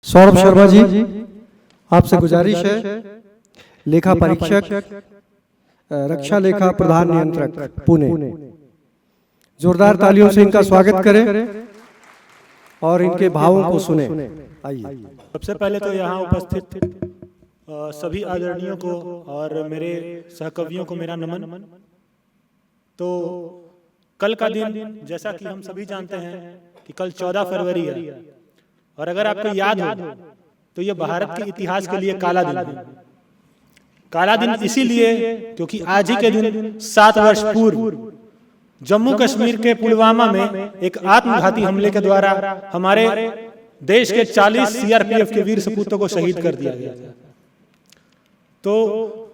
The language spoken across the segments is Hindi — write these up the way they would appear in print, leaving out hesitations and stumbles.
सौरभ शर्मा जी, आपसे गुजारिश है, लेखा परीक्षक, रक्षा लेखा प्रधान नियंत्रक पुणे, जोरदार तालियों से इनका स्वागत करें और इनके भावों को सुने। आइए। सबसे पहले तो यहाँ उपस्थित सभी आदरणीयों को और मेरे सहकवियों को मेरा नमन। तो कल का दिन, जैसा कि हम सभी जानते हैं कि कल 14 फरवरी है, और अगर आपको याद हो तो ये भारत के इतिहास के लिए काला दिन है। काला दिन इसीलिए क्योंकि आज ही के दिन 7 वर्ष पूर्व जम्मू कश्मीर के पुलवामा में एक आत्मघाती हमले के द्वारा हमारे देश के 40 सीआरपीएफ के वीर सपूतों को शहीद कर दिया गया था। तो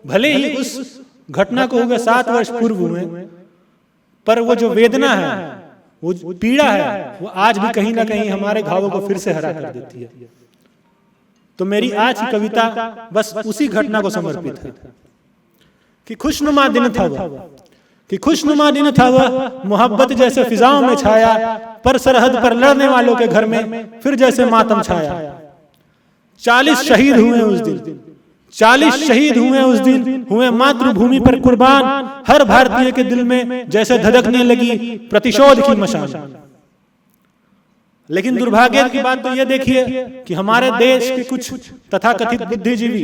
भले ही उस घटना को हुए 7 वर्ष पूर्व हुए, पर वो जो वेदना है, वो पीड़ा है, वो आज भी कहीं ना कहीं हमारे घावों को फिर से हरा कर देती है। तो मेरी आज की कविता बस उसी घटना को समर्पित है कि खुशनुमा दिन था वह, मोहब्बत जैसे फिजाओं में छाया, पर सरहद पर लड़ने वालों के घर में फिर जैसे मातम छाया। 40 शहीद हुए उस दिन, 40 शहीद हुए उस दिन, हुए मातृभूमि पर कुर्बान। हर भारतीय के दिल में जैसे धधकने लगी प्रतिशोध की मशाल। लेकिन दुर्भाग्य की बात तो यह देखिए कि हमारे देश के कुछ तथाकथित बुद्धिजीवी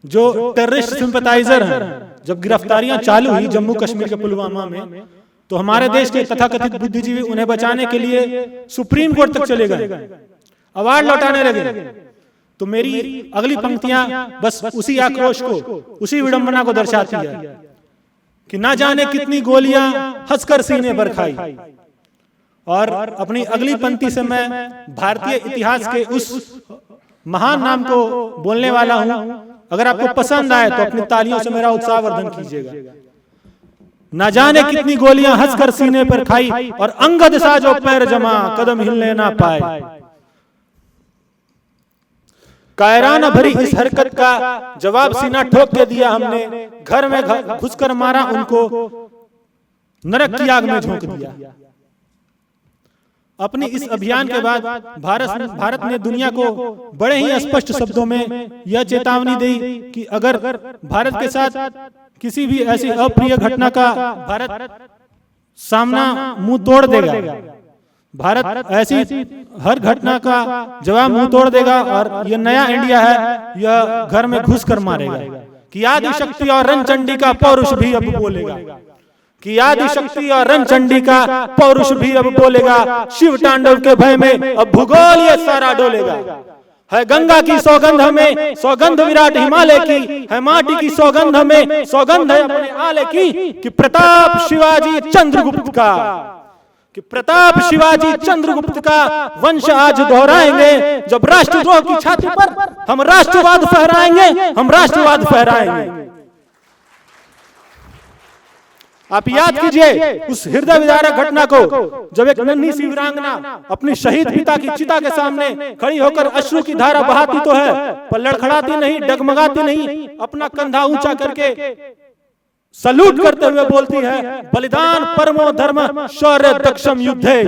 जो टेररिस्ट सिंपैथाइजर हैं, जब गिरफ्तारियां चालू हुई जम्मू कश्मीर के पुलवामा में, तो हमारे देश के तथाकथित बुद्धिजीवी उन्हें बचाने के लिए सुप्रीम कोर्ट तक चले गए, अवार्ड लौटाने लगे। तो मेरी अगली पंक्तियां बस उसी आक्रोश को, उसी विडंबना को दर्शाती है कि ना जाने कितनी गोलियां हंसकर सीने पर खाई। और अपनी अगली पंक्ति से मैं भारतीय इतिहास के उस महान नाम को बोलने वाला हूं। अगर आपको पसंद आए तो अपनी तालियों से मेरा उत्साहवर्धन कीजिएगा। ना जाने कितनी गोलियां हंसकर सीने पर खाई, और अंगद सा जो पैर जमा कदम हिलने ना पाए। कायराना भरी इस हरकत का जवाब सीना ठोक के दिया हमने, घर में घुसकर मारा उनको, नरक की आग में झोंक दिया। अपनी इस अभियान के बाद भारत ने दुनिया को बड़े ही स्पष्ट शब्दों में यह चेतावनी दी कि अगर भारत के साथ किसी भी ऐसी अप्रिय घटना का भारत सामना मुंह तोड़ देगा, भारत ऐसी हर घटना का जवाब मुंह तोड़ देगा, और यह नया इंडिया है, यह घर में घुस कर मारेगा। कि आदि शक्ति और रणचंडी का पौरुष भी अब बोलेगा, कि आदि शक्ति और रणचंडी का पौरुष भी अब बोलेगा। शिव तांडव के भय में अब भूगोल ये सारा डोलेगा। है गंगा की सौगंध हमें, सौगंध विराट हिमालय की, है माटी की सौगंध हमें, सौगंध है अपने आले की। कि प्रताप शिवाजी चंद्रगुप्त का, कि प्रताप शिवाजी चंद्रगुप्त का वंश आज दोहराएंगे। जब राष्ट्रद्रोह की छाती पर हम राष्ट्रवाद फहराएंगे, हम राष्ट्रवाद फहराएंगे। आप याद कीजिए उस हृदय विदारक घटना को, जब एक नन्ही सी वीरांगना अपनी शहीद पिता की चिता के सामने खड़ी होकर अश्रु की धारा बहाती तो है, पर लड़खड़ाती नहीं, डगमगाती नहीं, अपना कंधा ऊंचा करके सलूट करते हुए बोलती है, बलिदान परमो धर्म शौर्य दक्षम युद्धे।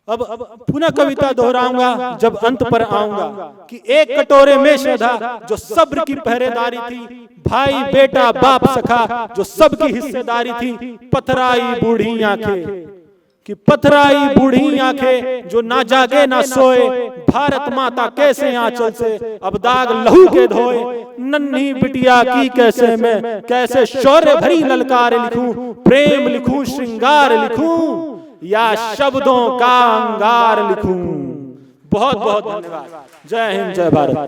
अब पुनः कविता दोहराऊंगा जब अंत पर आऊंगा कि एक कटोरे में श्रद्धा जो सब्र की पहरेदारी थी, भाई बेटा बाप सखा जो सबकी हिस्सेदारी थी। पथराई बूढ़ी आंखें, कि पथराई बूढ़ी आंखें जो ना जागे ना सोए, भारत माता कैसे आंचल से अब दाग लहू के धोए। नन्ही बिटिया की कैसे मैं, कैसे शौर्य भरी ललकार लिखूं, प्रेम लिखूं, श्रृंगार लिखूं, या शब्दों का अंगार लिखूं। बहुत बहुत धन्यवाद। जय हिंद, जय भारत।